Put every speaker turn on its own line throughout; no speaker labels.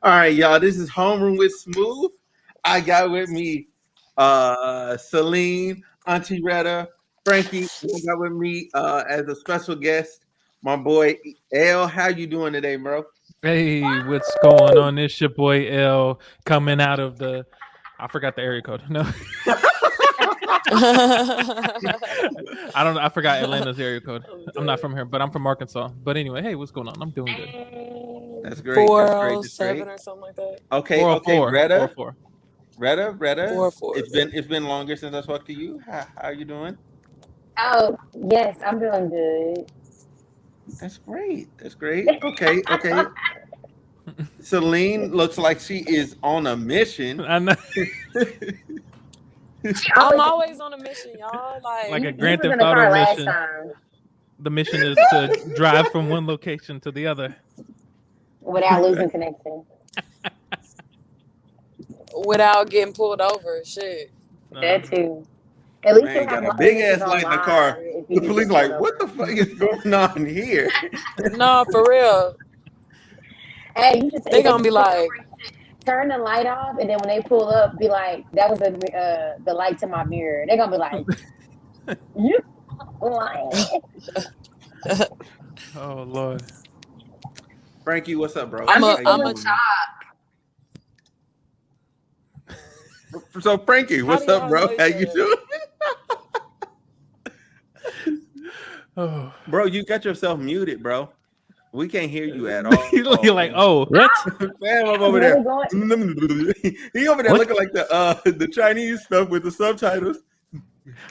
All right, y'all. This is Homeroom with Smooth. I got with me Celine, Auntie Retta, Frankie. I got with me as a special guest, my boy L. How you doing today, bro?
Hey, what's going on? It's your boy L coming out of the. I forgot the area code. No, I don't know. I forgot Atlanta's area code. I'm not from here, but I'm from Arkansas. But anyway, hey, what's going on? I'm doing good.
That's great. That's great. That's
407
great.
or something like that.
Okay,
404.
Retta,
404.
Retta.
404.
It's been longer since I spoke to you. How you doing?
Oh, yes, I'm doing good.
That's great. That's great. Okay. Celine looks like she is on a mission.
I know,
I'm always on a mission, y'all.
like a
You
Grand
was in
Theft
the car
Auto
last
mission.
time
The mission is to drive from one location to the other.
without losing connection.
without getting pulled over. Shit.
That too. At least you
Man,
have
got
a
a
lot of
big
missions
ass light in the
online
car.
if
The
you do
police
get
like,
pulled
what the
over.
fuck is going on here?
No, for real.
Hey, you just
They
if they
gonna be
get pulled
like,
over, turn the light off, and then when they pull up, be like, "That was the light to my mirror." They're gonna be like, "You lying?"
Oh Lord.
Frankie, what's up, bro?
I'm just
How
still
you
in
doing?
shock.
So Frankie,
how
what's
do
up,
y'all
bro?
know
How
each
you
other?
doing?
Oh,
Bro, you got yourself muted, bro. We can't hear you at all.
you're like,
Man.
oh,
What?
Fam, I'm
I'm
over
really
there.
going.
He over there
What?
looking like the Chinese stuff with the subtitles.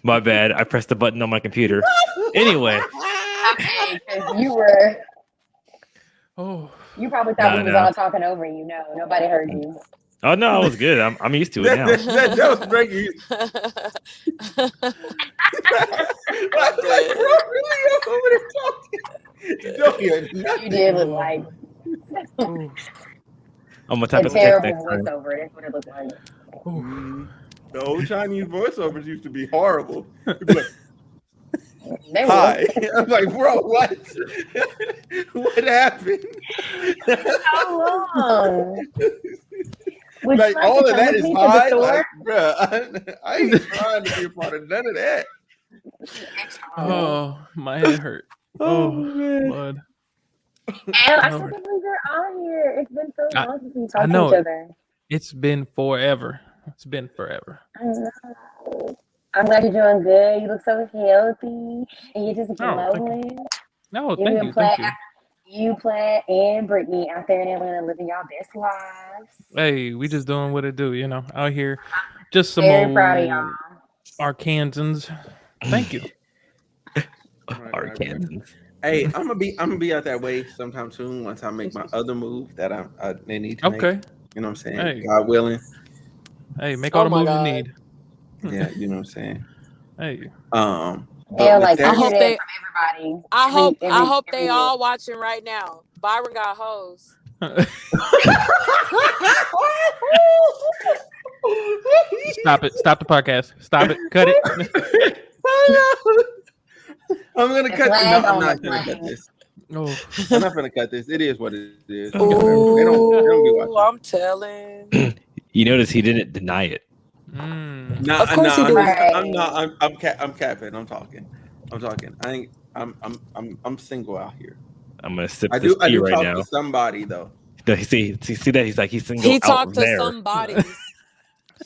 My bad. I pressed the button on my computer. Anyway,
Okay, because
oh.
you probably thought we was
no.
all talking over you. No, nobody heard you.
Oh no, I was good. I'm used to it now.
that was Frankie. I was like,
dead.
bro, really over there talking. You don't hear
You
nothing.
did look like
Oh.
I'm gonna
a
type up the text
terrible
next time.
voiceover. That's what it looked like.
Oh.
The old Chinese voiceovers used to be horrible. It'd be like,
They
hi.
were
I'm like, bro, what? What happened?
so long. Would you
Like,
like
all
to
of
come
that
with
is
me to the
high.
store?
Like, bro, I ain't trying to be a part of none of that.
Oh, my head hurt. Oh,
man.
Lord.
And I still
Lord.
can't believe you're on here. It's been so
I,
long since we
I
talked to
know
each
it.
other.
It's been forever. It's been forever.
I know. I'm glad you're doing good. You look so healthy, and you're just
Oh, thank you.
glowing.
No,
You
thank
and
you. Thank
Platt,
you.
you, Platt, and Brittany out there in Atlanta living y'all best lives.
Hey, we just doing what it do, out here. Just some
Very proud of y'all.
old Arkansans. Thank you.
Right.
Arkansans.
Hey, I'm gonna be out that way sometime soon once I make my other move that they need to make.
Okay.
You know what I'm saying?
Hey.
God willing.
Hey, make all
Oh
the
my
moves you
God.
need.
Yeah, you know what I'm saying.
Hey.
But
They'll
with
like
I
you
that,
hear
hope
that
they.
from everybody.
I hope they
Every year.
all watching right now. Byron got hoes.
Stop it. Stop the podcast. Stop it. Cut it.
I'm gonna
The
cut. No,
flag
I'm
on
not
the
gonna cut
plane.
this.
Oh.
I'm not gonna cut this. It is what it is.
Okay.
Whatever. They don't be
Ooh,
watching.
I'm telling.
You notice he didn't deny it.
Mm.
No,
Of course he
I'm,
did.
I'm not. I'm capping. I'm talking. I ain't. I'm single out here.
I'm gonna sip
I
this
do
tea right
talk to
now.
somebody though.
See that he's like he's single
He
out
talked to
there.
somebody.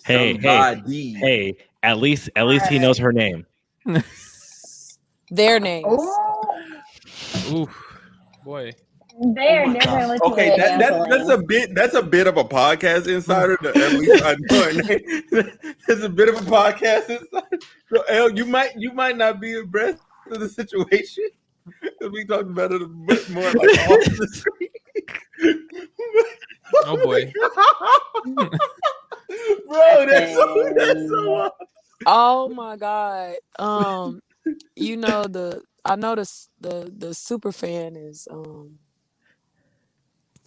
Somebody.
At least he knows her name.
Their names.
Oh,
Oof. Boy.
they're
Oh my
never
God.
gonna let you
Okay,
in that gasoline.
that's a bit of a podcast insider. At least I know. It's a bit of a podcast insider. So El, you might not be abreast of the situation because we talked about it a bit more like off the street.
Oh boy.
Bro, that's so
Oh my God. I know the super fan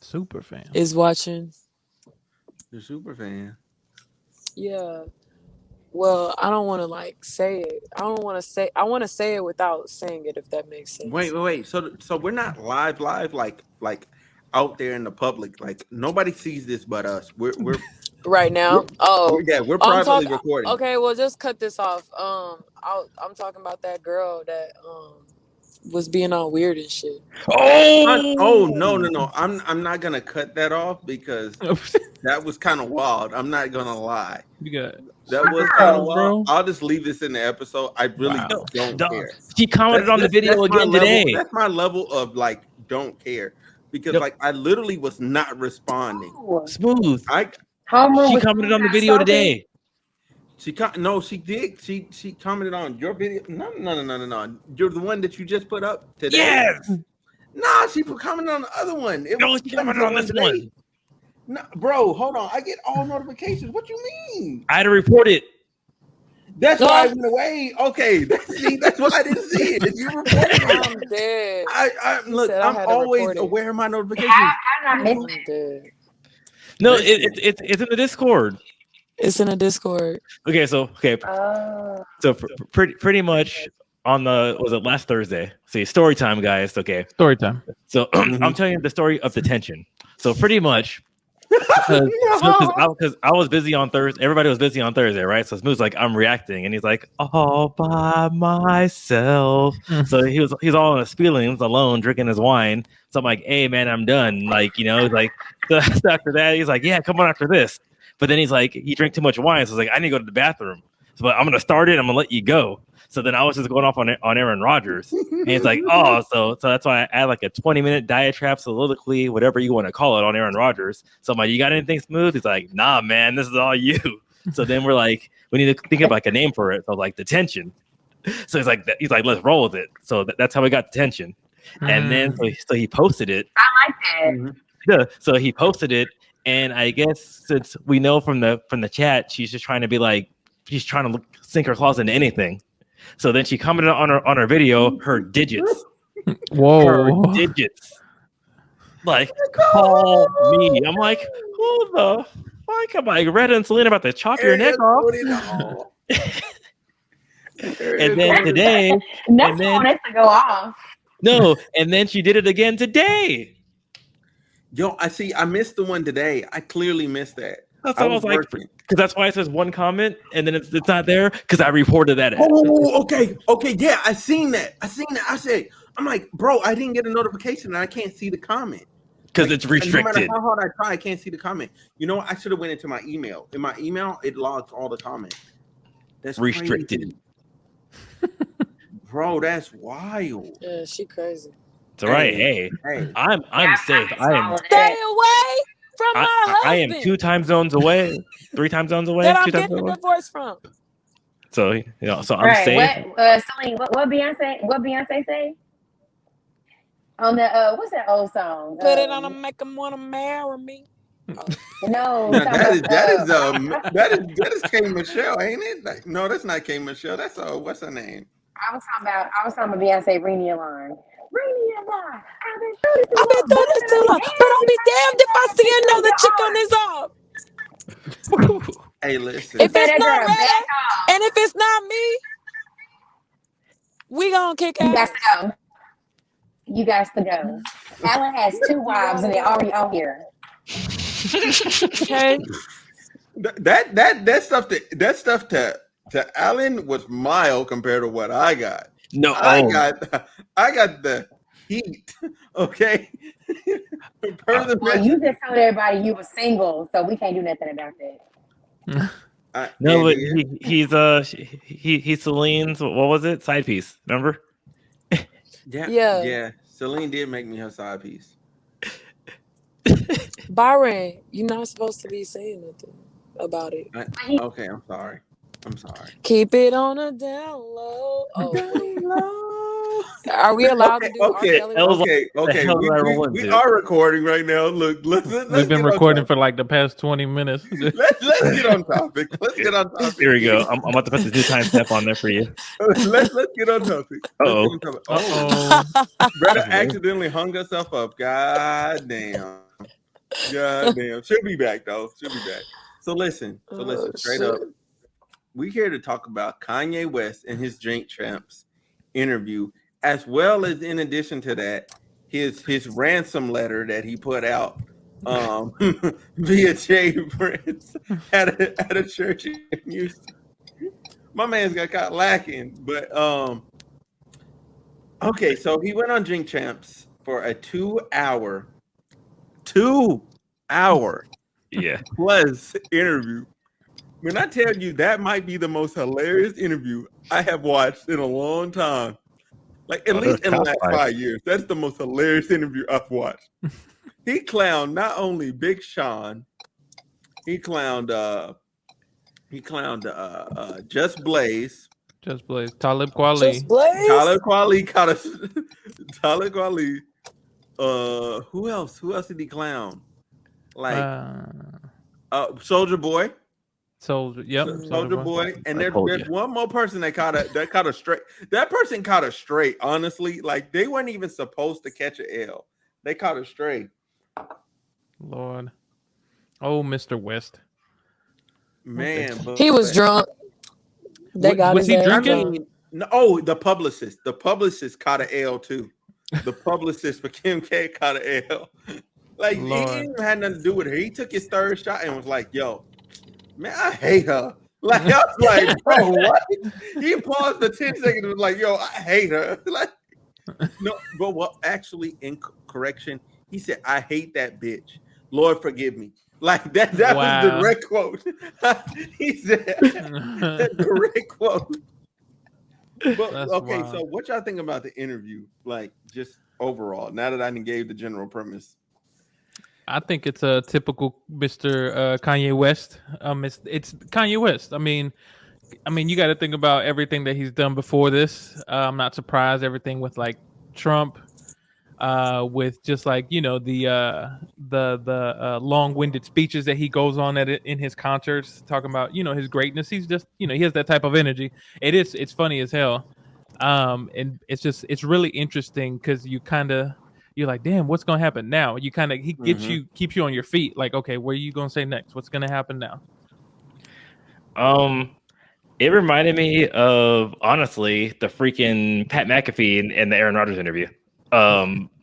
Super fan.
is watching.
You're a super fan.
Yeah. Well, I don't want to say it. I want to say it without saying it, if that makes sense.
Wait. So we're not live like out there in the public. Like nobody sees this but us. We're
Right now. Oh,
we're
I'm
privately
talking.
recording.
Okay, well, just cut this off. I'm talking about that girl that was being all weird and shit.
Oh no. I'm not gonna cut that off because
you
that was kind of wild. I'm not gonna lie.
got
That was
super
kind of
fans,
wild.
bro.
I'll just leave this in the episode. I really
Wow.
don't
Dog,
care.
she commented on the video
that's my
again
level.
today.
That's my level of like don't care because
Yep.
like I literally was not responding.
Oh,
Smooth.
Homeroom
She
was
commented on the
got
video
something?
today.
She did. She commented on your video. No. You're the one that you just put up today.
Yes.
Nah, she commented on the other one.
No, she commented on this one.
No, bro, hold on. I get all notifications. What you mean?
I had to report it.
That's why I went away. Okay, that's why I didn't see it. If you reported it,
I'm dead.
look.
said I
I'm
had to
always
report it.
aware of my notifications.
How did I miss
I'm
it?
dead.
No,
Listen.
it's in the Discord.
It's in a Discord.
Okay, so
Oh,
pretty much on was it last Thursday? See, story time, guys. Okay,
Story time.
so I'm telling you the story of detention. So pretty much, because I was busy on Thursday. Everybody was busy on Thursday, right? So Smooth's like, I'm reacting, and he's like, all by myself. So he's all in his feelings, alone, drinking his wine. So I'm like, hey man, I'm done. Like, like so after that, he's like, yeah, come on after this. But then he's like, he drank too much wine, so I was like, I need to go to the bathroom. So but I'm gonna start it. I'm gonna let you go. So then I was just going off on Aaron Rodgers, and he's like, oh, so that's why I add like a 20-minute diatribe, soliloquy, whatever you want to call it, on Aaron Rodgers. So I'm like, you got anything smooth? He's like, nah, man, this is all you. So then we're like, we need to think of like a name for it. So like detention. So he's like, let's roll with it. So that's how we got detention. And then so he posted it.
I like that.
Yeah, so he posted it, and I guess since we know from the chat, she's just trying to be like, she's trying to sink her claws into anything. So then she commented on her video, her digits.
Whoa.
Her digits. Like, call me. I'm like, who the fuck am I? Retta and Selena about to chop your neck off. And then today,
That's the one that's to go off.
no, and then she did it again today.
Yo, I missed the one today. I clearly missed that.
That's what I was like, because that's why it says one comment and then it's not there because I reported that.
Oh, okay, yeah, I seen that. I said, I'm like, bro, I didn't get a notification and I can't see the comment
because
like,
it's restricted.
No matter how hard I try, I can't see the comment. You know what? I should have went into my email. In my email, it logs all the comments. That's
restricted.
Bro, that's wild.
Yeah, she crazy.
It's all right. Hey, I'm safe. I am.
Stay away from my husband.
I am 2 time zones away, 3 time zones away.
That I'm getting a divorce from.
So so I'm safe.
Celine, what Beyonce say? On the what's that old song?
Put it on and make him want to marry me.
No,
that is K Michelle, ain't it? Like, no, that's not K Michelle. That's what's her name?
I was talking about Beyonce, Ring the Alarm. Ring the alarm. I've been through this too long,
but I'll be damned if I see another chick on this off.
Hey, listen.
If it's not Retta, and if it's not me, we gonna kick ass.
You guys to go. Alan has 2 wives and they're already on here.
Okay.
That stuff to Alan was mild compared to what I got.
No,
I got the heat. Okay.
Well, you just told everybody you were single, so we can't do nothing about that.
No, but he's Celine's. What was it? Side piece. Remember?
Yeah. Celine did make me her side piece.
Byron, you're not supposed to be saying nothing about it.
Okay, I'm sorry.
Keep it on a down low. Oh. Are we allowed to do
okay. We are recording right now. Look, listen.
We've been recording for like the past 20 minutes.
Let's get on topic.
Here we go. I'm about to put the 2 time step on there for you.
Let's get on topic.
Oh,
Retta accidentally hung herself up. God damn. She'll be back though. So listen, straight up. We here to talk about Kanye West and his Drink Champs interview, as well as in addition to that, his ransom letter that he put out via Jay Prince at a church in Houston. My man's got caught lacking, but okay, so he went on Drink Champs for a 2 hour
Yeah.
plus interview. When I tell you that might be the most hilarious interview I have watched in a long time, like at least in the last 5 years, that's the most hilarious interview I've watched. He clowned not only Big Sean, he clowned Just Blaze.
Just Blaze. Talib Kweli.
Just Blaze.
Talib Kweli caught us. Talib Kweli. Who else? Who else did he clown? Like Soldier Boy.
Soldier. Yep.
Soldier Boy. And there's one more person that caught a straight. That person caught a straight. Honestly, like they weren't even supposed to catch an L. They caught a straight.
Lord. Oh, Mr. West.
Man,
He was drunk. They got
was he
his ass
drinking?
drunk.
No, the publicist. The publicist caught an L too. The publicist for Kim K caught an L. Like he didn't even have nothing to do with her. He took his third shot and was like, "Yo, man, I hate her." Like I was like, "Bro, what?" He paused for 10 seconds and was like, "Yo, I hate her." Like, no, but what? Actually, in correction, he said, "I hate that bitch. Lord, forgive me." Like that. That was the direct quote. He said, that direct quote. But okay, so what y'all think about the interview? Like, just overall, now that I gave the general premise.
I think it's a typical Mr. Kanye West. It's Kanye West. I mean, you got to think about everything that he's done before this. I'm not surprised. Everything with like Trump, with just like the long-winded speeches that he goes on in his concerts, talking about his greatness. He's just he has that type of energy. It's funny as hell, and it's really interesting because you're like, damn, what's gonna happen now? He keeps you on your feet. Like, okay, what are you gonna say next? What's gonna happen now?
It reminded me of honestly the freaking Pat McAfee and the Aaron Rodgers interview.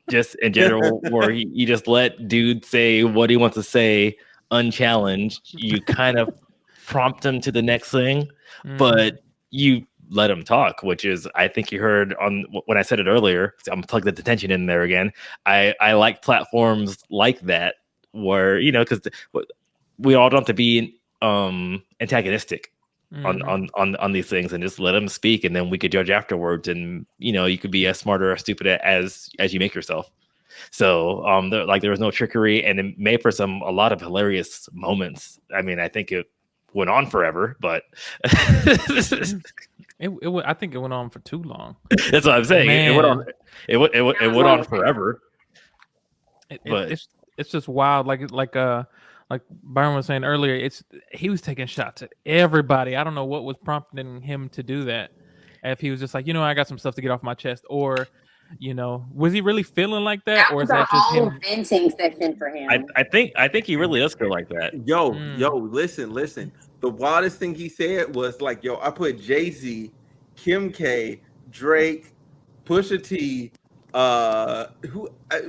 Just in general, where you just let dude say what he wants to say unchallenged. You kind of prompt him to the next thing, but you let him talk, which is, I think you heard on when I said it earlier. I'm plugging the detention in there again. I like platforms like that where because we all don't have to be antagonistic on these things, and just let them speak, and then we could judge afterwards, and you could be as smart or as stupid as you make yourself. So there was no trickery, and it made for a lot of hilarious moments. I mean, I think it went on forever, but
I think it went on for too long.
That's what I'm saying. It went on. It went on forever.
It's just wild. Like Byron was saying earlier, he was taking shots at everybody. I don't know what was prompting him to do that. If he was just like, I got some stuff to get off my chest, or, was he really feeling like that, or is that just him?
Venting session for him.
I think he really does feel like that.
Yo, listen. The wildest thing he said was like, "Yo, I put Jay-Z, Kim K, Drake, Pusha T,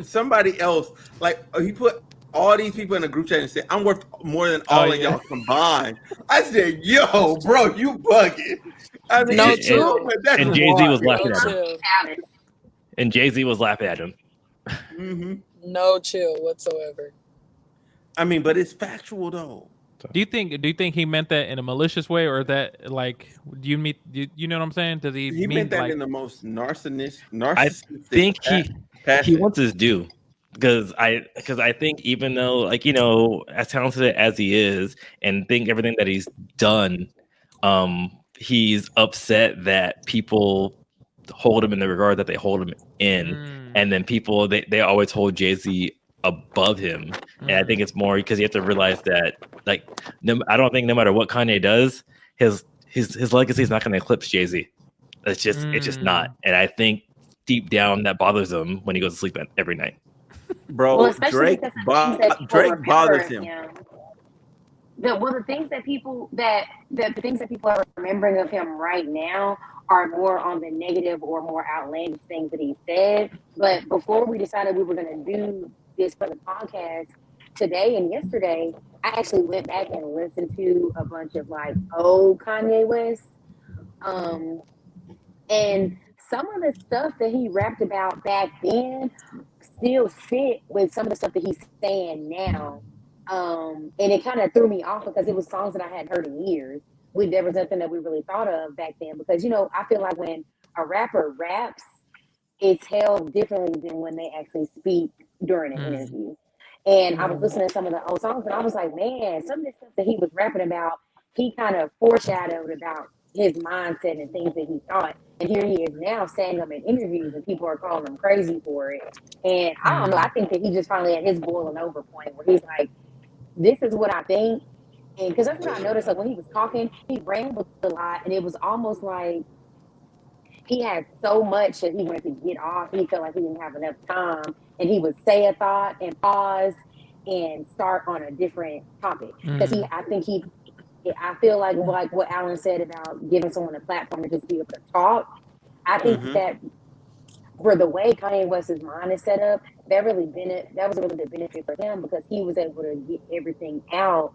somebody else. Like he put all these people in a group chat and said, I'm worth more than all of y'all combined." I said, "Yo, bro, you bugging." I mean,
No,
and Jay-Z was laughing at him.
chill.
And Jay-Z was laughing at him.
Mm-hmm.
No chill whatsoever.
I mean, but it's factual though.
Do you think he meant that in a malicious way, or that like you know what I'm saying? Does he
meant that
like,
in the most narcissistic?
I think he wants his due. Because I think even though as talented as he is and think everything that he's done, he's upset that people hold him in the regard that they hold him in, and then people they always hold Jay-Z above him. And I think it's more because you have to realize that I don't think no matter what Kanye does, his legacy is not going to eclipse Jay-Z. It's just not. And I think deep down that bothers him when he goes to sleep every night.
Bro,
Well,
Drake bothers him.
the things that people the things that people are remembering of him right now are more on the negative or more outlandish things that he said. But before we decided we were going to do this for the podcast today and yesterday, I actually went back and listened to a bunch of like old Kanye West, um, and some of the stuff that he rapped about back then still fit with some of the stuff that he's saying now. And it kind of threw me off because it was songs that I hadn't heard in years. There was nothing that we really thought of back then. Because, I feel like when a rapper raps, it's held differently than when they actually speak during an interview. And I was listening to some of the old songs and I was like, man, some of the stuff that he was rapping about, he kind of foreshadowed about his mindset and things that he thought. And here he is now saying them in interviews and people are calling him crazy for it. And I don't know, I think that he just finally at his boiling over point where he's like, this is what I think. And because that's what I noticed, like when he was talking, he rambled a lot and it was almost like he had so much that he wanted to get off. He felt like he didn't have enough time, and he would say a thought and pause and start on a different topic. Because I feel like what Alan said about giving someone a platform to just be able to talk. I think that for the way Kanye West's mind is set up, that was a really good benefit for him because he was able to get everything out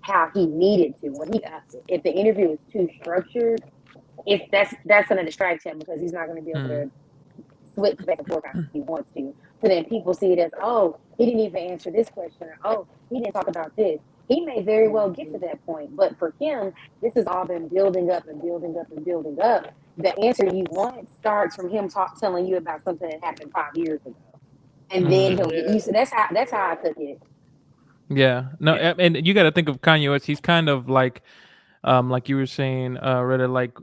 how he needed to. If the interview is too structured, that's going to distract him because he's not going to be able to switch back and forth if he wants to. So then people see it as, oh, he didn't even answer this question, or oh, he didn't talk about this. He may very well get to that point, but for him, this has all been building up and building up and building up. The answer you want starts from him telling you about something that happened 5 years ago, and then he'll get used to. That's how I took it.
Yeah, no, and you got to think of Kanye West. He's kind of like you were saying, Rita, like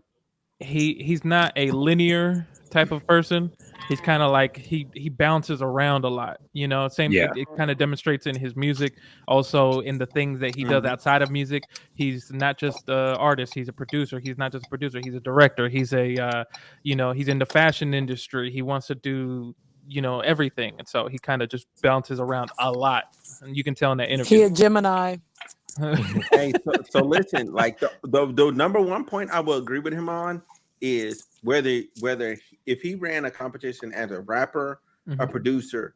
he's not a linear type of person. He's kind of like he bounces around a lot. Same.
Yeah.
It kind of demonstrates in his music, also in the things that he does outside of music. He's not just an artist. He's a producer. He's not just a producer. He's a director. He's a he's in the fashion industry. He wants to do everything, and so he kind of just bounces around a lot, and you can tell in that interview.
He a Gemini.
Hey, so listen, like the number one point I will agree with him on is whether if he ran a competition as a rapper, a producer,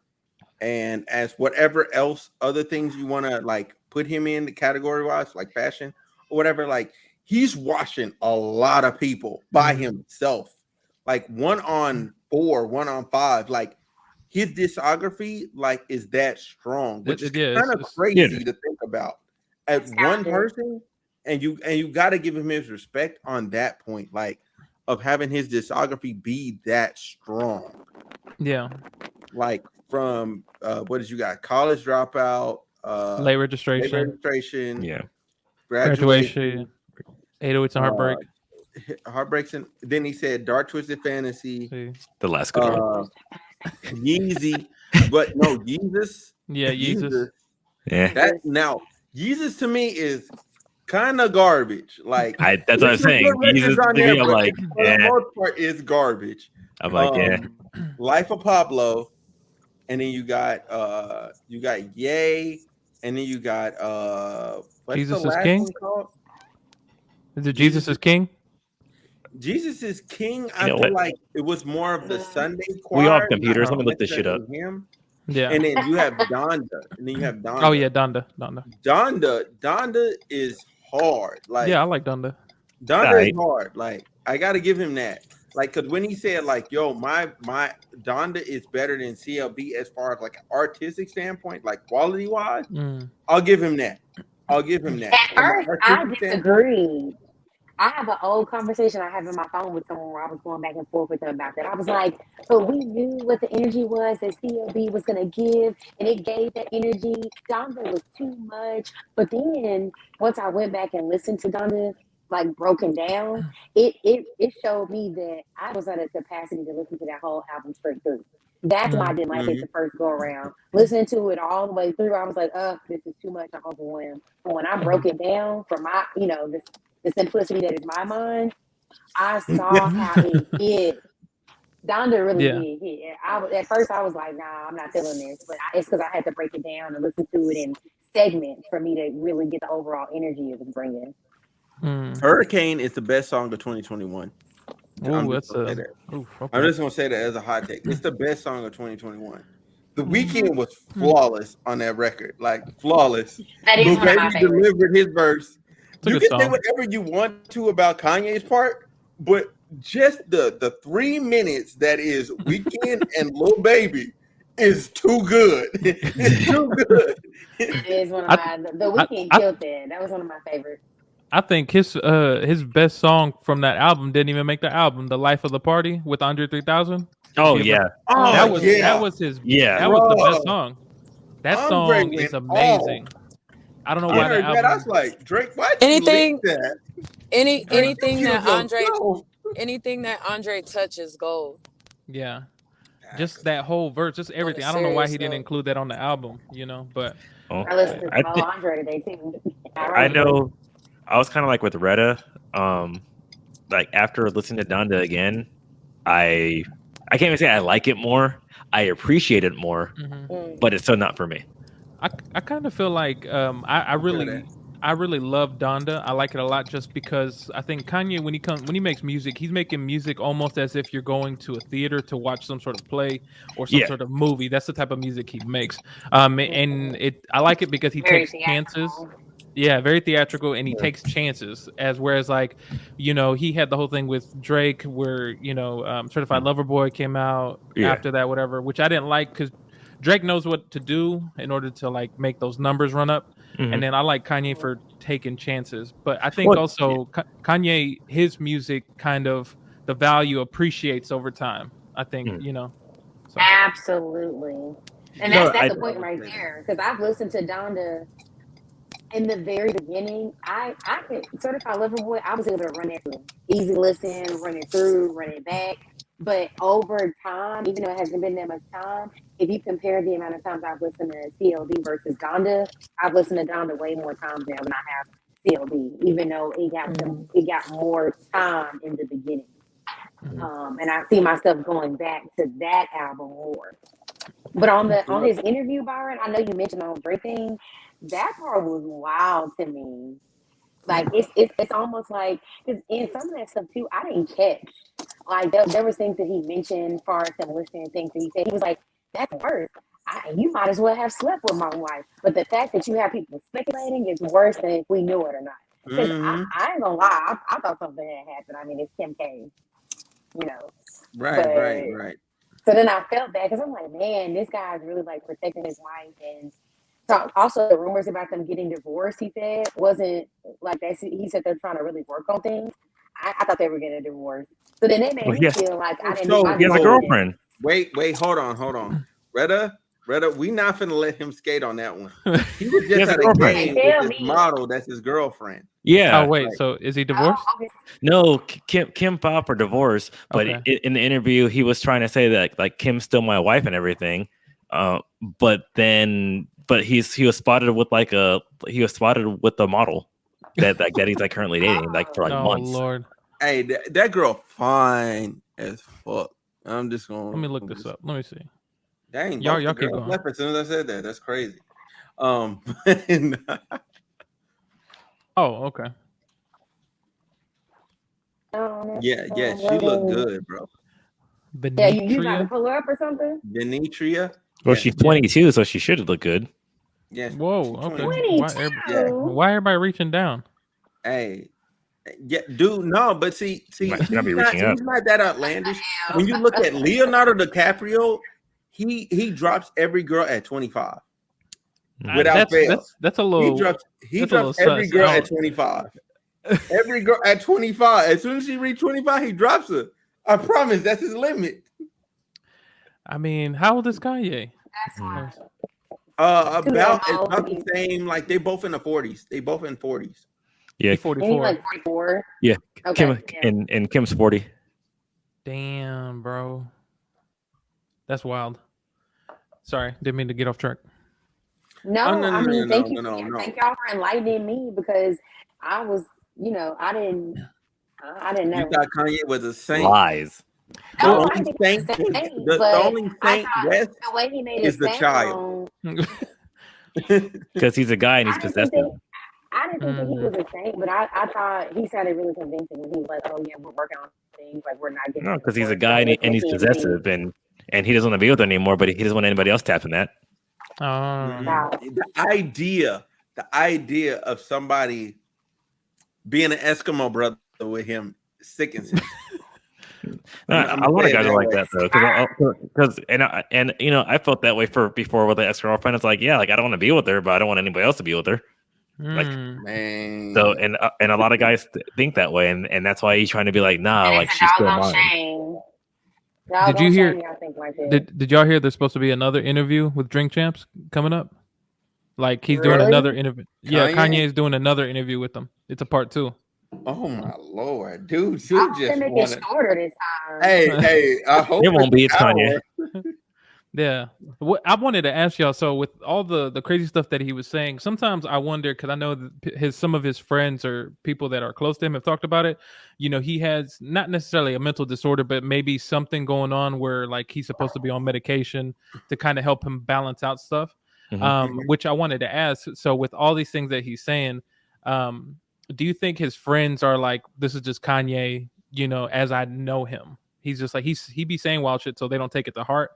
and as whatever else other things you want to like put him in the category wise, like fashion or whatever, like he's washing a lot of people by himself, like 1 on 4, 1 on 5, like his discography like is that strong, which is kind of crazy to think about at one person. And you got to give him his respect on that point, like of having his discography be that strong.
Yeah,
like from what did you got? College Dropout,
late registration,
yeah,
graduation, 808s and Heartbreak,
Heartbreaks, and then he said Dark Twisted Fantasy,
the last good one,
Yeezy, but no Yeezus,
yeah, Yeezus,
yeah.
That now Yeezus to me is kind of garbage. Like
that's what I'm saying. Yeezus to me, I'm like,
for the most part, is garbage.
I'm like,
Life of Pablo, and then you got Yay, and then you got what's
Jesus
the
is
last
King?
one called?
Is it Jesus is King?
Jesus is King. I feel like it was more of the Sunday choir.
We all have computers. Let me look this shit up.
Him.
Yeah.
And then you have Donda.
Oh yeah, Donda.
Donda is hard. Like
yeah, I like Donda.
Donda is hard. Like I gotta give him that. Like, cause when he said like, "Yo, my Donda is better than CLB as far as like an artistic standpoint, like quality wise," I'll give him that.
At first, I disagree. I have an old conversation I have in my phone with someone where I was going back and forth with them about that. I was like, but we knew what the energy was that CLB was going to give, and it gave that energy. Donda was too much. But then once I went back and listened to Donda, like broken down, it showed me that I was at a capacity to listen to that whole album straight through. That's why I didn't like it the first go around. Listening to it all the way through, I was like, this is too much. I'm overwhelmed. But when I broke it down for my, the simplicity that is my mind, I saw how it hit. Donda really did hit. At first, I was like, nah, I'm not feeling this. But it's because I had to break it down and listen to it and segment for me to really get the overall energy it was bringing.
Hurricane is the best song of 2021. I'm just gonna say that.
Okay.
I'm just gonna say that as a hot take. It's the best song of 2021. The Weeknd was flawless on that record, like flawless.
That is
Lil
one of my
Baby
favorites.
delivered his verse.
It's a
You
good
can say
song.
whatever you want to about Kanye's part, but just the 3 minutes that is Weeknd and Lil Baby is too good. It's too good.
It is one of my the Weeknd killed that. That was one of my favorites.
I think his best song from that album didn't even make the album. The Life of the Party with Andre 3000.
Oh yeah.
That was his that was the best song. That
Andre
song is
went
amazing. I don't know why that album.
I was like, Drake, why
Anything-
you leak that?
Anything that
Yo,
Andre
yo.
anything that Andre touches gold.
Yeah. Just that whole verse, just everything. I don't know why he didn't include that on the album, but
I listened to Andre today too.
I know. I was kind of like with Retta. Like after listening to Donda again, I can't even say I like it more. I appreciate it more, but it's still not for me.
I kind of feel like I really love Donda. I like it a lot just because I think Kanye when he makes music, he's making music almost as if you're going to a theater to watch some sort of play or some sort of movie. That's the type of music he makes. And I like it because he takes chances. Yeah, very theatrical, and he takes chances. Whereas like, he had the whole thing with Drake where Certified Lover Boy came out after that, whatever, which I didn't like because Drake knows what to do in order to like make those numbers run up. And then I like Kanye for taking chances. But I think also Kanye, his music kind of the value appreciates over time. I think, So.
Absolutely. And that's the point right there. Because I've listened to Donda in the very beginning. I could Certified Lover Boy, I was able to run it through. Easy listen, run it through, run it back. But over time, even though it hasn't been that much time, if you compare the amount of times I've listened to CLB versus Donda, I've listened to Donda way more times now than I have CLB, even though it got more time in the beginning. And I see myself going back to that album more. But on his interview, Byron, I know you mentioned the whole Drake thing. That part was wild to me. Like it's almost like because in some of that stuff too, I didn't catch. Like there was things that he mentioned, as far as him listening, things that he said. He was like, "That's worse. You might as well have slept with my wife." But the fact that you have people speculating is worse than if we knew it or not. Because I ain't gonna lie, I thought something had happened. I mean, it's Kim K,
Right.
So then I felt bad because I'm like, man, this guy's really like protecting his wife. And so also the rumors about them getting divorced, he said, wasn't like that. He said they're trying to really work on things. I thought they were getting a divorce. So then they made me feel like I didn't know.
He has a girlfriend.
Wait, hold on. Retta, we not finna let him skate on that one. He was just at a game with this model that's his girlfriend.
Yeah.
Oh wait, so is he divorced?
Okay.
No, Kim Pop are divorced, but in the interview he was trying to say that like Kim's still my wife and everything. But he was spotted with the model that he's like currently dating like for like months.
Lord.
Hey, that girl fine as fuck. I'm just gonna
let me look this up. Let me see.
Dang,
y'all keep going.
Left as soon as I said that. That's crazy.
Oh, okay.
Yeah, she looked good, bro.
Yeah, you got to pull her up or something?
Benitria.
Well, she's 22, so she should look good.
Yeah.
Whoa. Okay.
22.
Why everybody reaching down?
Hey. Yeah, dude. No, but see, he's not that outlandish. When you look at Leonardo DiCaprio, he drops every girl at 25 without fail.
That's a little.
He drops every girl at 25. Every girl at 25. As soon as she reaches 25, he drops her. I promise that's his limit.
I mean, how old is Kanye?
That's why.
About the same. Like they both in the 40s. They both in 40s.
Yeah,
He's 44.
Like 44.
Yeah,
okay,
and Kim's 40.
Damn, bro, that's wild. Sorry, didn't mean to get off track.
No, thank you. Thank y'all for enlightening me because I was, I didn't know.
You thought Kanye was a saint.
Lies.
The only saint, the only saint West
the way he made
is the child.
because he's a guy and he's
I didn't
possessive.
think I didn't think that he was a saint, but I thought he sounded really convincing when he was like, "Oh yeah, we're working on things. Like we're not getting
No, because he's a
divorced.
guy
We're just
and he's
Mackenzie."
possessive and he doesn't want to be with her anymore, but he doesn't want anybody else tapping that.
Wow.
The idea of somebody being an Eskimo brother with him sickens him. I'm
A lot of
saying
guys are
that
like
way.
that though, because and you know I felt that way before with the ex girlfriend. It's like yeah, like I don't want to be with her, but I don't want anybody else to be with her. Like
Man.
so, and a lot of guys think that way, and that's why he's trying to be like, nah,
And
like
it's
she's
a
still
doggone
mine.
shame.
Did you hear?
Shame y'all think like that.
Did y'all hear? There's supposed to be another interview with Drink Champs coming up. Like he's doing
Really?
another interview. Yeah,
Kanye?
Kanye is doing another interview with them. It's a part 2.
Oh my Lord, dude,
I
you
hope they
just
make it
wanted.
shorter this time.
Hey, I hope
It won't be. It's
an
Kanye.
hour.
Yeah. What I wanted to ask y'all, so with all the crazy stuff that he was saying, sometimes I wonder, because I know that some of his friends or people that are close to him have talked about it. You know, he has not necessarily a mental disorder, but maybe something going on where like he's supposed to be on medication to kind of help him balance out stuff. Which I wanted to ask. So with all these things that he's saying, do you think his friends are like, this is just Kanye, you know, as I know him? He's just like he be saying wild shit, so they don't take it to heart.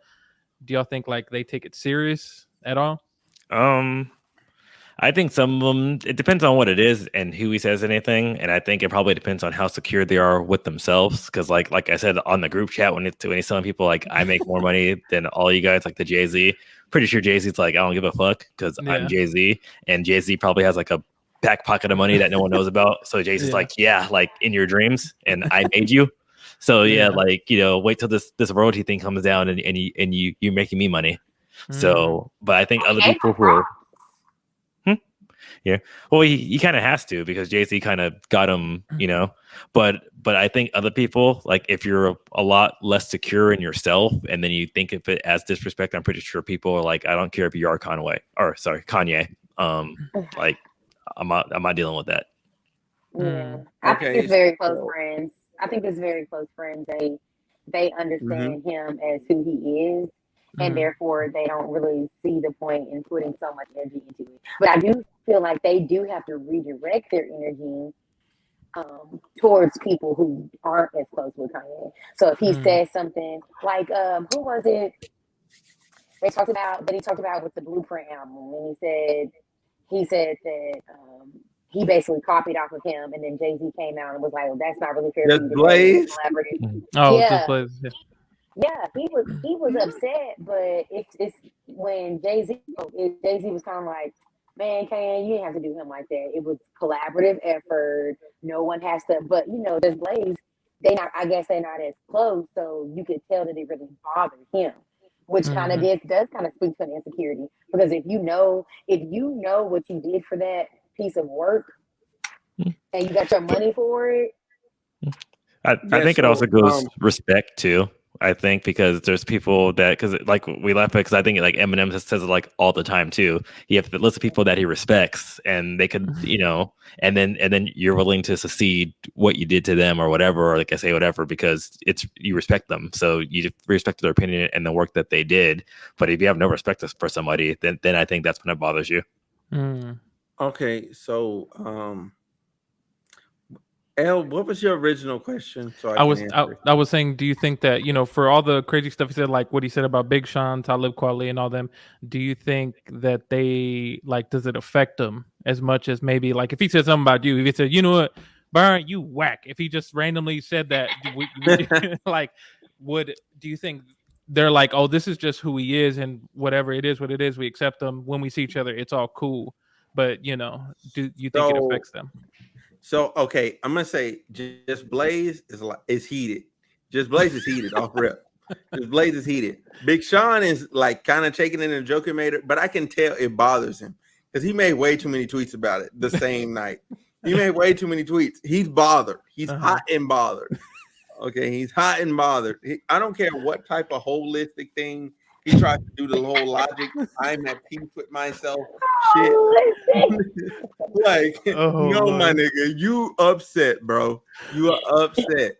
Do y'all think like they take it serious at all?
I think some of them. It depends on what it is and who he says anything, and I think it probably depends on how secure they are with themselves. Because like I said on the group chat when he's telling people like I make more money than all you guys, like the Jay-Z. Pretty sure Jay-Z's like I don't give a fuck because I'm Jay-Z, and Jay-Z probably has like a back pocket of money that no one knows about. So Jay-Z's like yeah, like in your dreams, and I made you. So yeah, like you know, wait till this royalty thing comes down and you're making me money. So, but I think other people who are, yeah, well, he kind of has to because Jay-Z kind of got him, you know. But I think other people, like if you're a lot less secure in yourself, and then you think of it as disrespect, I'm pretty sure people are like, I don't care if you are Kanye. Like I'm not dealing with that.
Yeah, I think it's very close friends. I think it's very close friends. They understand him as who he is, and therefore they don't really see the point in putting so much energy into it. But I do feel like they do have to redirect their energy towards people who aren't as close with Kanye. So if he says something like, who was it? He talked about with the Blueprint album, and he said that he basically copied off of him, and then Jay-Z came out and was like, well, that's not really fair for you to say he's collaborative. Yeah, he was upset, but it's when Jay-Z was kind of like, man, Kanye, you didn't have to do him like that. It was collaborative effort. No one has to, but you know, there's Blaze. I guess they're not as close, so you could tell that it really bothered him, which kind of does kind of speak to an insecurity, because if you know what you did for that piece of work and you got your money for it.
I think it also goes respect too. I think because there's people that because like we laugh at because I think like Eminem says it like all the time too. You have to list of people that he respects, and they could you know, and then you're willing to secede what you did to them or whatever, or like I say whatever because it's you respect them, so you respect their opinion and the work that they did. But if you have no respect for somebody, then I think that's when it bothers you.
Okay, so Elle, what was your original question? So I
was saying, do you think that, you know, for all the crazy stuff he said, like what he said about Big Sean, Talib Kweli, and all them, do you think that they like, does it affect them as much as maybe like if he said something about you, if he said, you know what, Byron, you whack, if he just randomly said that, like, do you think they're like, oh, this is just who he is, and whatever it is, what it is, we accept them. When we see each other, it's all cool. But you know, do you think it affects them?
So okay, I'm gonna say just Blaze is heated. Just Blaze is heated off rip. Just Blaze is heated. Big Sean is like kind of taking it and joking made it, but I can tell it bothers him because he made way too many tweets about it the same night. He made way too many tweets. He's bothered. He's hot and bothered. Okay, he's hot and bothered. I don't care what type of holistic thing he tries to do, the whole logic. I'm at peace with myself. Shit. Like, no, my nigga, you upset, bro. You are upset.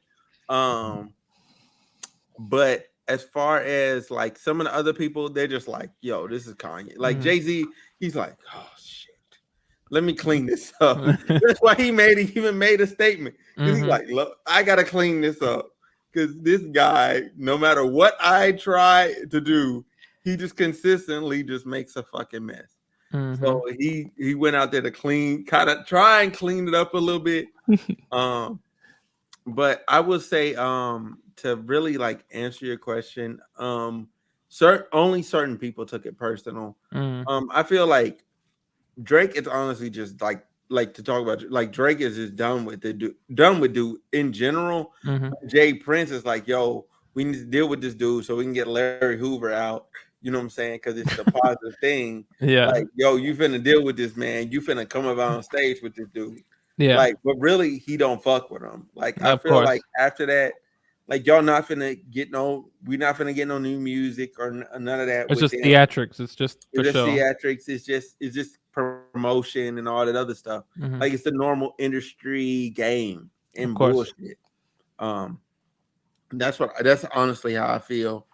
But as far as like some of the other people, they're just like, yo, this is Kanye. Like Jay-Z, He's like, oh shit, let me clean this up. That's why he even made a statement, because he's like, look, I gotta clean this up, because this guy, no matter what I try to do, he just consistently just makes a fucking mess. So he went out there to try and clean it up a little bit. But I would say, to really like answer your question, only certain people took it personal. I feel like Drake is honestly just like to talk about, like, Drake is just done with dude in general. Jay Prince is like, yo, we need to deal with this dude so we can get Larry Hoover out. You know what I'm saying? Because it's the positive thing.
Yeah.
Like, yo, you finna deal with this, man. You finna come up on stage with this dude.
Yeah.
Like, but really, he don't fuck with him. Like, I
Of
feel
course.
like after that, like, y'all not finna get we're not finna get no new music or none of that.
It's
with
just
them.
theatrics. It's just for
It's just
show.
theatrics. It's just promotion and all that other stuff. Like, it's the normal industry game and bullshit. That's honestly how I feel.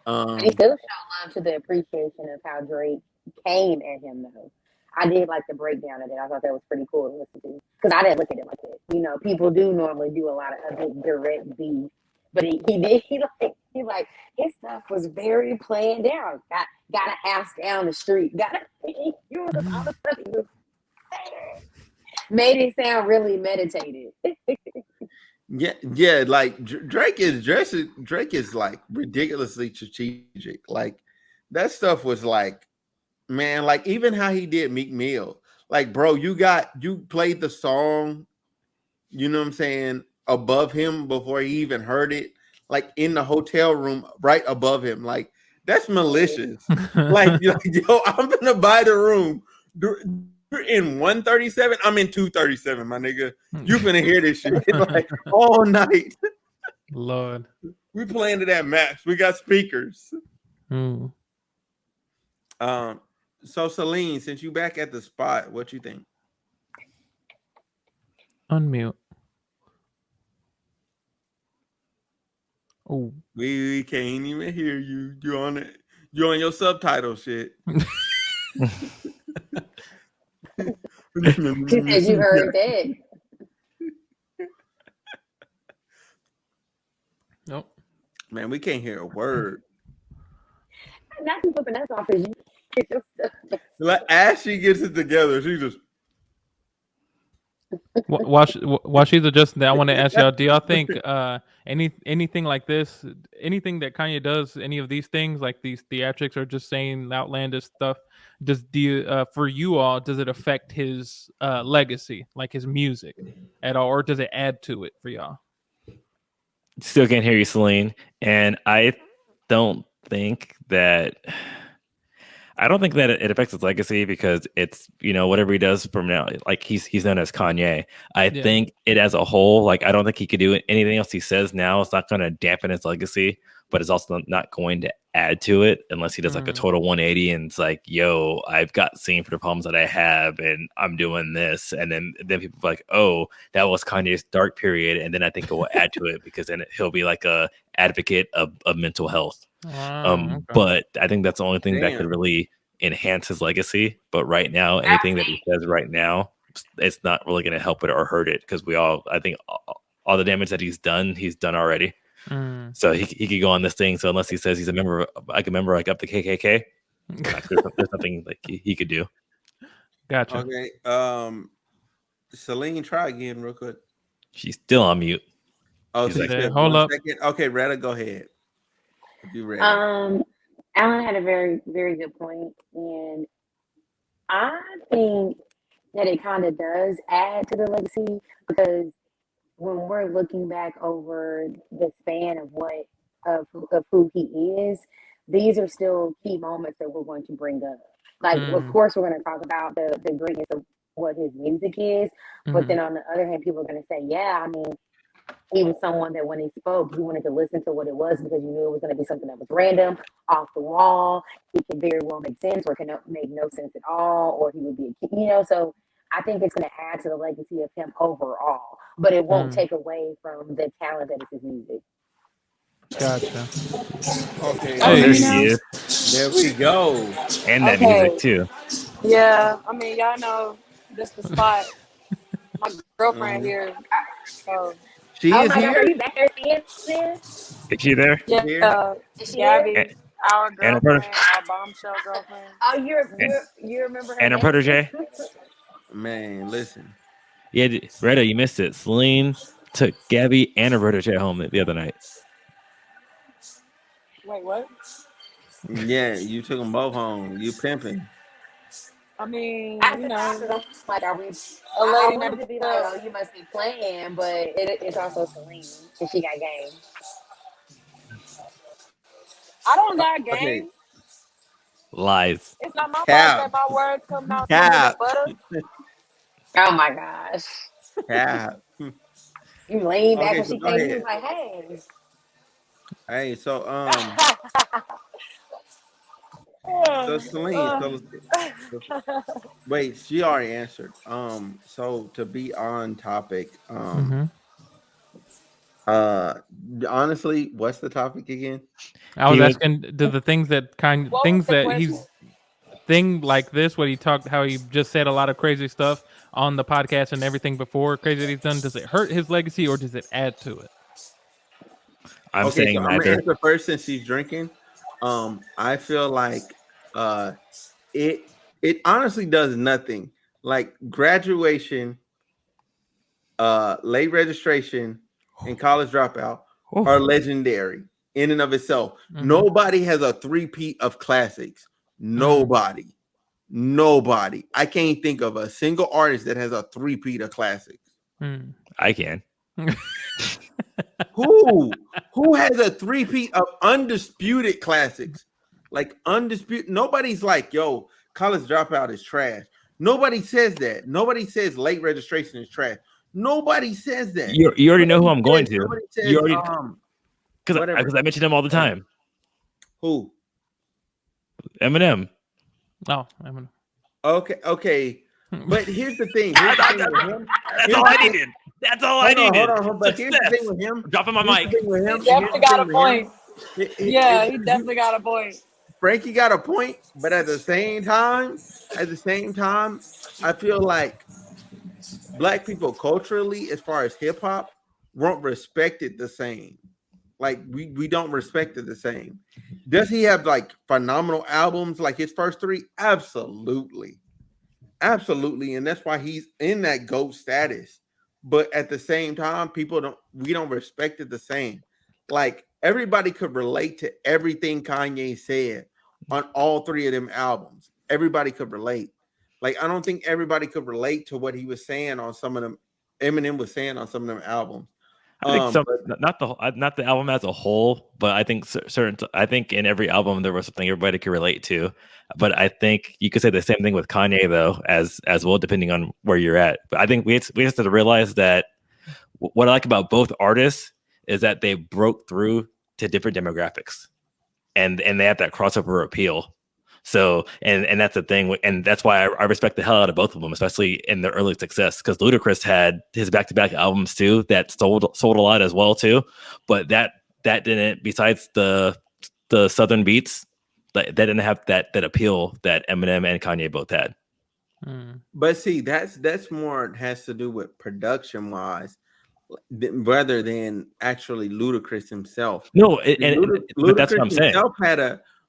They still show love to the appreciation of how Drake came at him, though. I did like the breakdown of it. I thought that was pretty cool to listen to, because I didn't look at it like that. You know, people do normally do a lot of big direct beef, but he did. He like his stuff was very planned out. Got a house down the street. You know, all the stuff he was saying made it sound really meditated.
Yeah, like Drake is like ridiculously strategic. Like, that stuff was like, man, like, even how he did Meek Mill. Like, bro, you played the song, you know what I'm saying, above him before he even heard it, like in the hotel room right above him. Like, that's malicious. Like, yo, I'm gonna buy the room. You're in 137. I'm in 237, my nigga. You finna hear this shit like all night.
Lord,
We playing to that max. We got speakers. So Celine, since you back at the spot, what you think?
Unmute. Oh,
We can't even hear you. You on your subtitle shit.
She said you heard that.
nope.
Man, we can't hear a word.
Not you flipping us off, as you get your stuff.
Like, as she gets it together, she just
While she's adjusting that, I want to ask y'all: do y'all think anything like this, anything that Kanye does, any of these things, like these theatrics or just saying outlandish stuff, for you all, does it affect his legacy, like his music, at all, or does it add to it for y'all?
Still can't hear you, Celine. And I don't think that it affects his legacy, because it's, whatever he does from now, like he's known as Kanye. I think it as a whole, like, I don't think he could do anything else he says now. It's not going to dampen his legacy, but it's also not going to add to it unless he does like a total 180 and it's like, yo, I've got seen for the problems that I have and I'm doing this. And then people are like, oh, that was Kanye's dark period. And then I think it will add to it, because then he'll be like a advocate of mental health. Okay. But I think that's the only thing that could really enhance his legacy. But right now, anything that he says right now, it's not really going to help it or hurt it, because I think all the damage that he's done already. So he could go on this thing. So unless he says he's a member of the KKK, there's nothing like he could do.
Gotcha.
Okay. Celine, try again real quick.
She's still on mute.
Oh,
hold up.
Second. Okay, Retta, go ahead. If you're ready.
Alan had a very, very good point, and I think that it kind of does add to the legacy, because when we're looking back over the span of who he is, these are still key moments that we're going to bring up. Like, of course, we're going to talk about the greatness of what his music is, but then on the other hand, people are going to say, yeah, I mean, he was someone that when he spoke, you wanted to listen to what it was, because you knew it was going to be something that was random, off the wall. It could very well make sense, or it can make no sense at all, or he would be so I think it's going to add to the legacy of him overall, but it won't take away from the talent that is his music.
Gotcha.
Okay.
Oh, there she is.
There we go.
And that music too.
Yeah, I mean, y'all know this the spot. My girlfriend
Mhm.
here, so
She
Oh
is
my gosh, are
here.
you back there seeing this?
Is she there?
Here.
yeah,
Is she here?
And,
Gabby, our
and her
girlfriend,
protege?
our bombshell girlfriend.
Oh,
And,
you remember her
and her
name?
protege?
Man, listen.
Yeah, Retta, you missed it. Celine took Gabby and her protege home the other night.
Wait, what?
Yeah, you took them both home. You pimping.
I mean,
At
you
the time,
know,
because I'm like, are we?
a
I
lady
wanted
never
to be like,
tell.
oh, you must be playing, but it's also Celine, and she got game.
I don't got
Okay.
game.
Lies.
It's not my fault
Cap.
that my words come out smoother than
Cap.
butter.
Oh my gosh.
Cap.
You lean back
Okay,
when
so
she
go
came, you was
ahead.
like, hey.
Hey, so so Celine,
Uh,
so wait, she already answered. So to be on topic,
Mm-hmm.
uh honestly, what's the topic again?
I was
He was
asking, do the
what was
things
the
that
question?
he's thing like this, what he talked, how he just said a lot of crazy stuff on the podcast and everything before crazy that he's done. Does it hurt his legacy or does it add to it?
I'm
Okay,
saying
so I'm gonna
neither.
answer first since she's drinking. I feel like uh it it honestly does nothing. Like graduation, late registration, and college dropout are
Oof.
legendary in and of itself.
Mm-hmm.
Nobody has a three-peat of classics. Nobody. Nobody. I can't think of a single artist that has a three-peat of classics.
I can.
Who has a three-peat of undisputed classics? Like undisputed. Nobody's like, yo, college dropout is trash. Nobody says that. Nobody says late registration is trash. Nobody says that.
You already know who I'm going to.
Nobody
You
says
already
whatever.
because I mention him all the time.
Who?
Eminem.
Oh, I mean,
Okay. But here's the thing. Here's the thing with him.
That's
Here's
all
the
I
thing-
needed. That's all I
Hold
needed.
on. But here's the
Success.
thing with him.
I'm dropping my
Here's
mic.
the thing with him.
He definitely got a point. Yeah, he
Frankie
definitely got a point.
got a point, but at the same time, I feel like black people culturally, as far as hip hop, won't respect it the same. Like we don't respect it the same. Does he have like phenomenal albums like his first three? Absolutely. Absolutely. And that's why he's in that GOAT status. But at the same time, we don't respect it the same. Like everybody could relate to everything Kanye said on all three of them albums. Everybody could relate. Like I don't think everybody could relate to what he was saying on some of them. Eminem was saying on some of them albums.
I think some,
But
not the album as a whole, but I think certain. I think in every album there was something everybody could relate to. But I think you could say the same thing with Kanye though, as well, depending on where you're at. But I think we have to realize that what I like about both artists is that they broke through to different demographics, and they have that crossover appeal. So, and that's the thing, and that's why I respect the hell out of both of them, especially in their early success. Because Ludacris had his back-to-back albums too that sold a lot as well too, but that didn't. Besides the Southern beats, that didn't have that appeal that Eminem and Kanye both had.
But see, that's more has to do with production wise, rather than actually Ludacris himself.
No, but that's what I'm saying.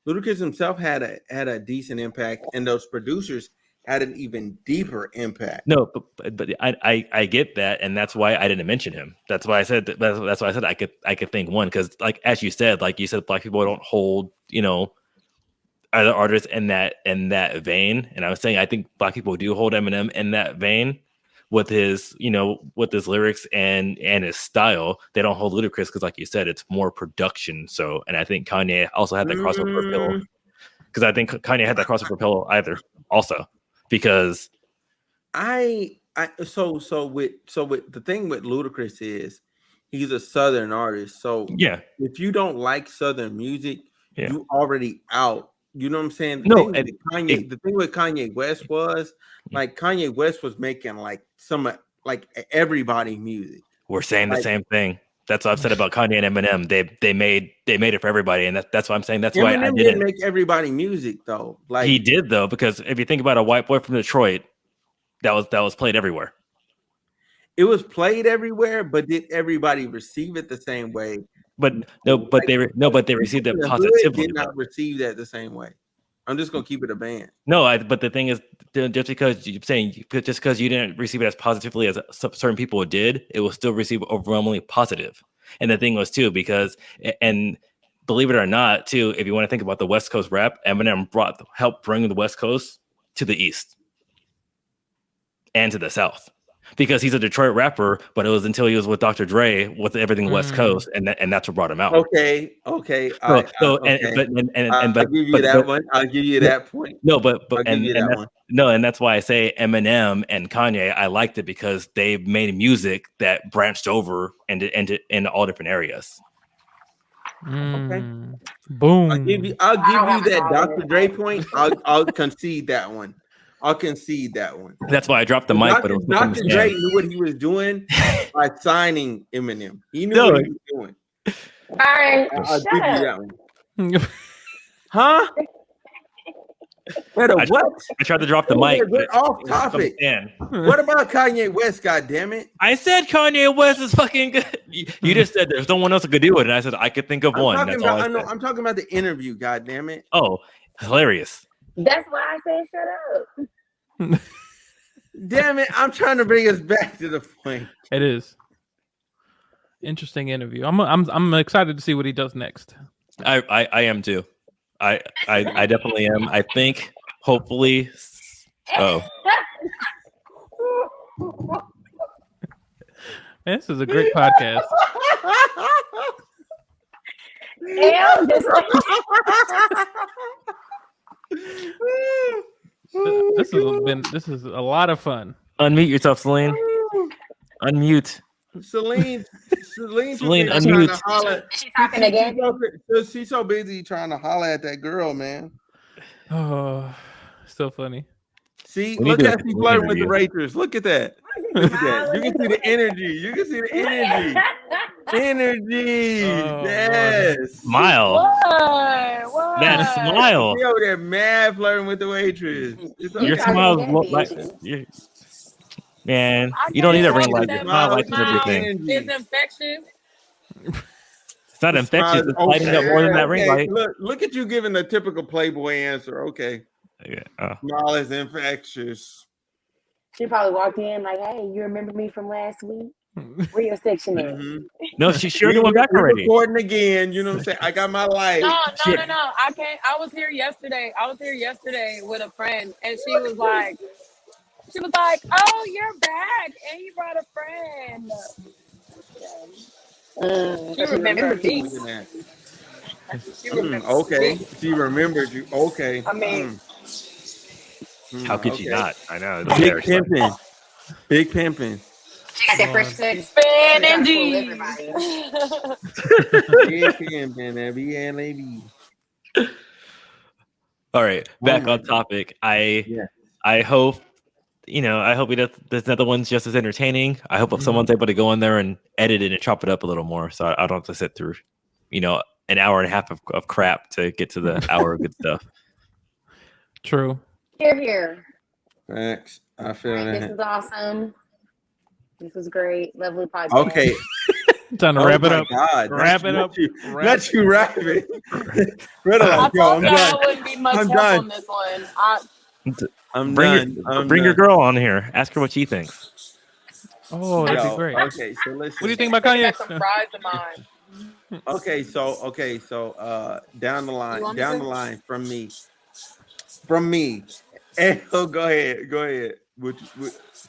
Ludacris himself had a decent impact, and those producers had an even deeper impact.
No, but I get that, and that's why I didn't mention him. That's why I said that's why I said I could think one, because like as you said, black people don't hold other artists in that vein, and I was saying I think black people do hold Eminem in that vein with his lyrics and his style. They don't hold Ludacris because, like you said, it's more production. So, and I think Kanye also had that crossover appeal, because I think Kanye had that crossover appeal either also because
so with the thing with Ludacris is he's a Southern artist. So
yeah,
if you don't like Southern music,
yeah.
you already out. You know what I'm saying? The thing with Kanye West was like Kanye West was making like some like everybody music.
We're saying the same thing. That's what I've said about Kanye and Eminem. They made it for everybody, and that's what I'm saying. That's why I
Eminem
didn't
make everybody music though. Like
he did though, because if you think about a white boy from Detroit, that was played everywhere.
it was played everywhere, but did everybody receive it the same way?
But they received it
The hood
positively.
did not receive that the same way. I'm just gonna keep it a band.
No, but the thing is, just because you didn't receive it as positively as certain people did, it will still receive overwhelmingly positive. And the thing was too, because and believe it or not, too, if you want to think about the West Coast rap, Eminem helped bring the West Coast to the East and to the South. Because he's a Detroit rapper, but it was until he was with Dr. Dre with everything West Coast, and that's what brought him out.
Okay.
I'll give you
that one. I'll give you that point.
No, but
I'll give you that one.
No, and that's why I say Eminem and Kanye. I liked it because they made music that branched over into all different areas.
Okay.
Boom.
I'll give you that Dr. Dre point. I'll concede that one. I'll concede that one.
That's why I dropped the mic. But
Dr. Dre knew what he was doing by signing Eminem. He knew what he was doing.
All right,
I'll give you that one. Huh? What?
I tried to drop the mic.
We're off topic. What about Kanye West? God damn it!
I said Kanye West is fucking good. You just said there's no one else who could do it, and I said I could think of one.
I'm talking about the interview. God damn it!
Oh, hilarious.
That's why I said shut up.
Damn it! I'm trying to bring us back to the point.
It is interesting interview. I'm excited to see what he does next.
I am too. I definitely am. I think hopefully. Oh,
man, this is a great podcast. This is a lot of fun.
Unmute yourself, Celine. Unmute.
Celine,
unmute.
Is she talking again?
She's so busy trying to holler at that girl, man.
Oh, so funny.
See, look at she flirting with the waitress. Look at that. Look at that. You can see the energy. Energy. Yes.
Smile.
What?
That smile.
She over there mad flirting with the waitress. Okay.
Your smile like man. You don't need a ring light. Your smile lights everything.
It's infectious.
It's not infectious. It's lighting up more than that ring light.
Look at you giving the typical Playboy answer. Okay.
Yeah.
Smile is infectious.
She probably walked in like, "Hey, you remember me from last week? Where your section is?"
Mm-hmm.
No, she already went back already.
Recording again. You know what I'm saying? I got my life.
No. I can't. I was here yesterday with a friend, and she was like, "Oh, you're back, and you brought a friend." She remembered me.
Okay, she remembered you. Okay.
I mean,
how could she not? I know.
Big pimping.
She got that fresh cut.
spinning
Big pimping. BLAB.
All right, back on topic. I hope there's another one's just as entertaining. I hope someone's able to go in there and edit it and chop it up a little more, so I don't have to sit through, an hour and a half of crap to get to the hour of good stuff.
True.
Here.
Thanks. I feel that.
This was awesome. This was great. Lovely podcast.
Okay.
Time to wrap it up.
God.
Wrap it up.
Not you wrap it.
I told y'all I wouldn't be much help on this one.
Bring your girl on here. Ask her what she thinks.
Oh, that'd be great.
Okay, so listen.
What do you think about Kanye?
Got some fries in mine.
Okay, so down the line from me. And go ahead. With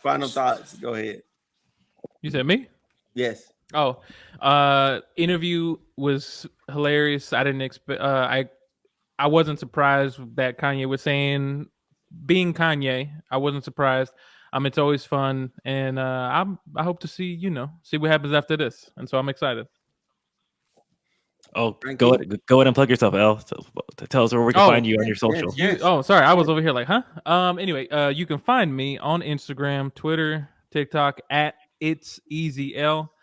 final thoughts. Go ahead.
You said me?
Yes.
Oh, interview was hilarious. I didn't expect. I wasn't surprised that Kanye was saying, being Kanye. I wasn't surprised. It's always fun, and I hope to see what happens after this, and so I'm excited.
Oh, go ahead and plug yourself, El. Tell us where we can find you on your social.
Yes.
Sorry, I was over here like, huh? Anyway, you can find me on Instagram, Twitter, TikTok at It's Easy L.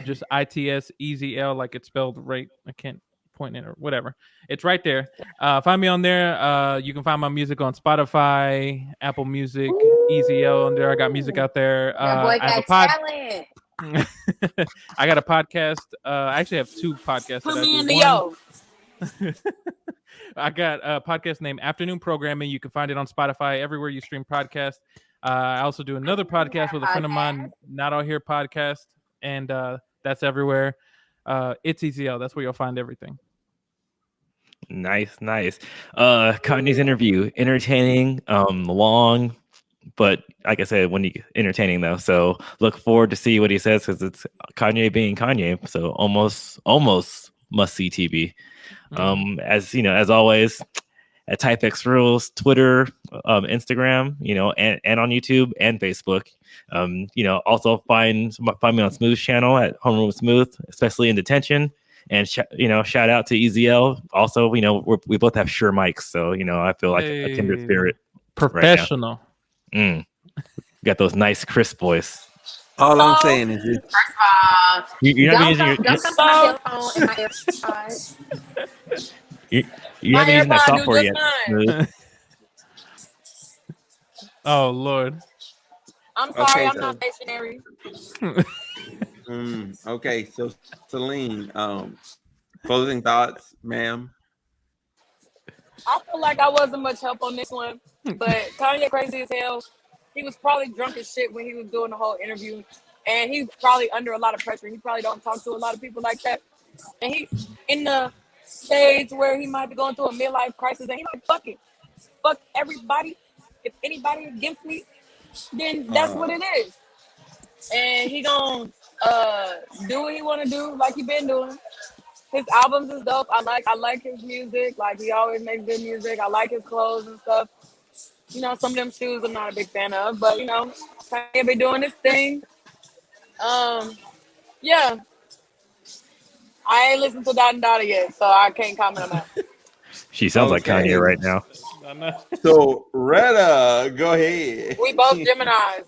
Just ITS EZL, like it's spelled right. I can't point it or whatever. It's right there. Find me on there. You can find my music on Spotify, Apple Music, EZL on there. I got music out there.
That boy
I have
got
a
talent.
I got a podcast. I actually have 2 podcasts
Put
that I
me
do.
in the
One,
yo.
I got a podcast named Afternoon Programming. You can find it on Spotify, everywhere you stream podcasts. I also do another podcast with a friend of mine, Not Out Here Podcast, and that's everywhere. It's EZL. That's where you'll find everything.
Nice. Kanye's interview, entertaining, long, but like I said, when you entertaining though. So look forward to see what he says because it's Kanye being Kanye. So almost must see TV. As you know, as always, at TypeX Rules, Twitter, Instagram, and on YouTube and Facebook. Also find me on Smooth's channel at Homeroom Smooth, especially in detention. And shout out to EZL. Also, we both have Shure mics, so I feel like a kindred spirit.
Professional.
Right now. Got those nice crisp voice.
All I'm saying is this.
First of all,
You're not using
don't come to my cell phone and my AirPods.
You haven't used that
AirPod do
software
just
yet.
fine.
Oh Lord.
I'm sorry,
Okay,
I'm
so-
not stationary.
Okay, so Celine, closing thoughts, ma'am.
I feel like I wasn't much help on this one, but Kanye crazy as hell. He was probably drunk as shit when he was doing the whole interview, and he's probably under a lot of pressure. He probably don't talk to a lot of people like that, and he in the stage where he might be going through a midlife crisis, and he like fuck everybody. If anybody against me, then that's what it is. And he gonna do what he want to do, like he been doing. His albums is dope. I like his music. Like he always makes good music. I like his clothes and stuff. Some of them shoes I'm not a big fan of, but Kanye be doing his thing. Yeah. I ain't listened to Dot and Dottie yet, so I can't comment on that.
She sounds like
Okay.
Kanye right now.
So Retta, go ahead.
We both Geminis.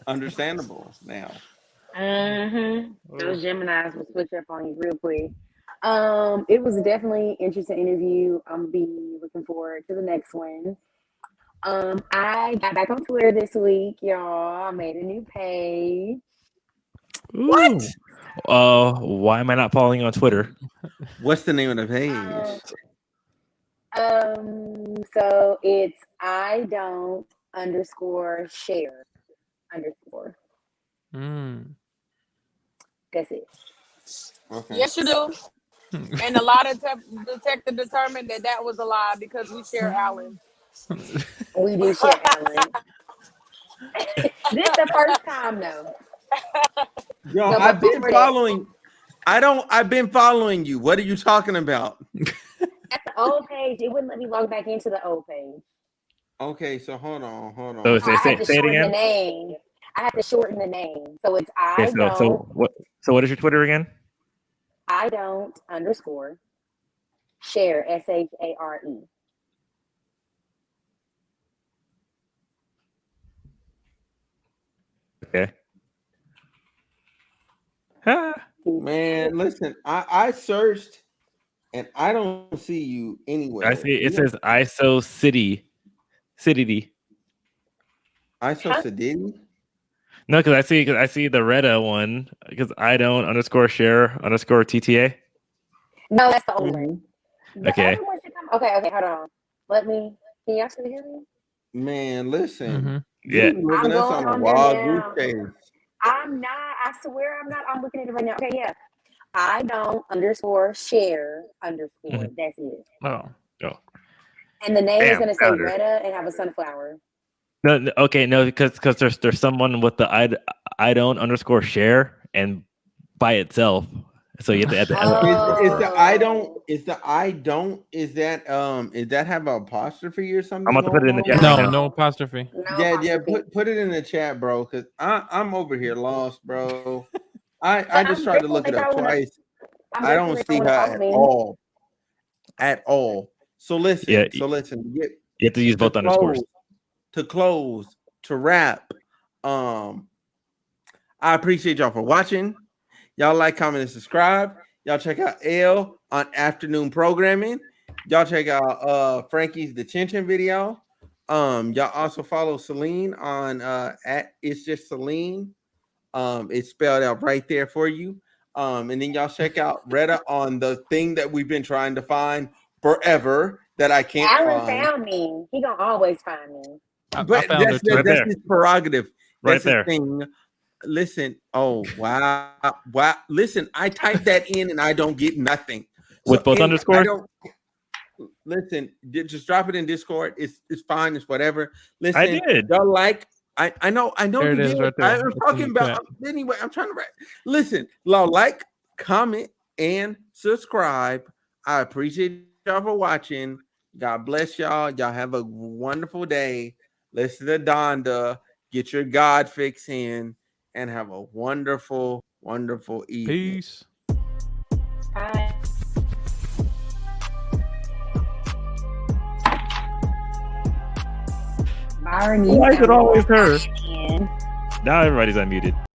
Understandable now.
Those Geminis will switch up on you real quick. It was definitely an interesting interview. I'm gonna be looking forward to the next one. I got back on Twitter this week, y'all. I made a new page.
What? Why am I not following you on Twitter?
What's the name of the page?
So it's I don't _share_. That's it.
Okay.
Yes, you do. And a lot of detectives determined that was a lie because we share Alan.
We do share Alan. This the first time though.
Yo,
So
I've been
before that-
following. I've been following you. What are you talking about?
That's the old page. It wouldn't let me log back into the old page.
Okay, so hold on.
So
I had to
say it
shorten
again.
the name. I have to shorten the name. So it's
Okay, so what is your Twitter again?
I don't _ share SHARE.
Okay.
Man, listen, I searched and I don't see you anywhere.
I see it says ISO City.
ISO City?
No, because I see the Retta one because I don't _share _TTA.
No, that's the old one. The
Okay.
other one should come. Okay, hold on. Can you actually hear me?
Man, listen.
Yeah.
You living
I'm
us
going
on a
on there
wild
now.
goose chase.
I'm not. I swear I'm not. I'm looking at it right now. Okay, yeah. I don't _share_. That's it.
Oh.
And the name is
Damn,
going to say
found her.
Retta and have a sunflower.
No, okay, no, because there's someone with the I don't _share and by itself. So you have to add the
Is the I don't is that have an apostrophe or something?
I'm about to put it in the chat.
No,
right now.
no apostrophe.
No
Yeah,
apostrophe.
put it in the chat, bro, because I'm over here lost, bro. I just tried to look it up twice. I don't see her at all. So listen,
Yeah,
you
have to use both underscores.
To close, to wrap. I I appreciate y'all for watching. Y'all like, comment, and subscribe. Y'all check out L on afternoon programming. Y'all check out Frankie's detention video. Y'all also follow Celine on at It's Just Celine. It's spelled out right there for you. And then y'all check out Retta on the thing that we've been trying to find forever that I can't
Alan
find.
found me. He gonna always find me.
But
found her too.
Right
that's
there.
his prerogative.
Right
That's
there.
his thing. Listen, oh wow. Listen, I type that in and I don't get nothing.
With both underscores?
I don't listen, just drop it in Discord. It's fine, it's whatever. Listen,
I did.
y'all like I know
There
you
it is
did.
right there.
I'm
It's in
talking
the
about anyway. I'm trying to write. Listen, y'all like, comment, and subscribe. I appreciate y'all for watching. God bless y'all. Y'all have a wonderful day. Listen to Donda. Get your God fix in and have a wonderful, wonderful evening.
Peace.
Bye. Byron,
Why is it always her?
her?
Now everybody's unmuted.